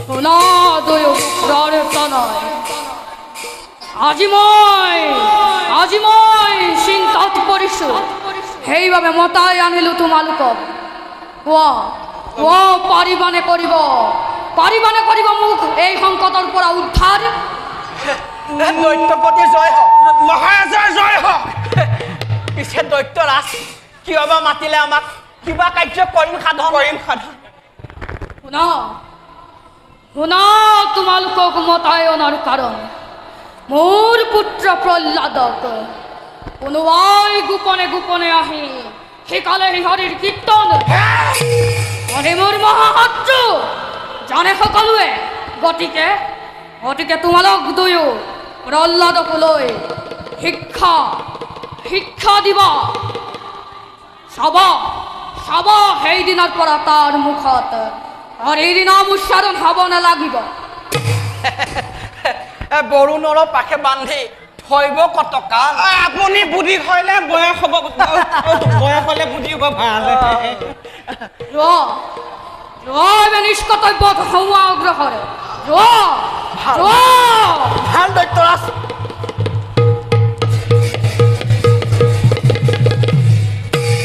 শুনা দুয়োৰে প্ৰণয় আজি মই চিন্তাত পৰিছোঁ সেইবাবে মতাই আনিলো তোমালোকক পাৰিবানে কৰিব মোক এই সংকটৰ পৰা উদ্ধাৰ দৈত্যপতি জয় হওক মহাৰাজাৰ জয় হওক পিছে দৈত্যৰাজ কিয় বা মাতিলে আমাক কিবা কাৰ্য কৰিম সাধন শুনা তোমালোকক মতাই অনাৰ কাৰণ মোৰ পুত্ৰ প্ৰহ্লাদক কোনোবাই গোপনে আহি শিকালে হৰিৰ কীৰ্তন মোৰ মহাশত্ৰু জানে সকলোৱে গতিকে তোমালোক দুয়ো প্ৰহ্লাদক লৈ শিক্ষা দিবা চাব সেইদিনৰ পৰা তাৰ মুখত হৰিৰ নাম উচ্চাৰণ হ'ব নালাগিব বৰুণৰ পাশে বান্ধি থৈব কতকাল আপুনি বুদ্ধি হলে বয়স হলে বুদ্ধি হ'ব ভাল নিষ্কৰ্তব্য হোৱা অগ্ৰসৰ ভাল দৈত্যৰাজ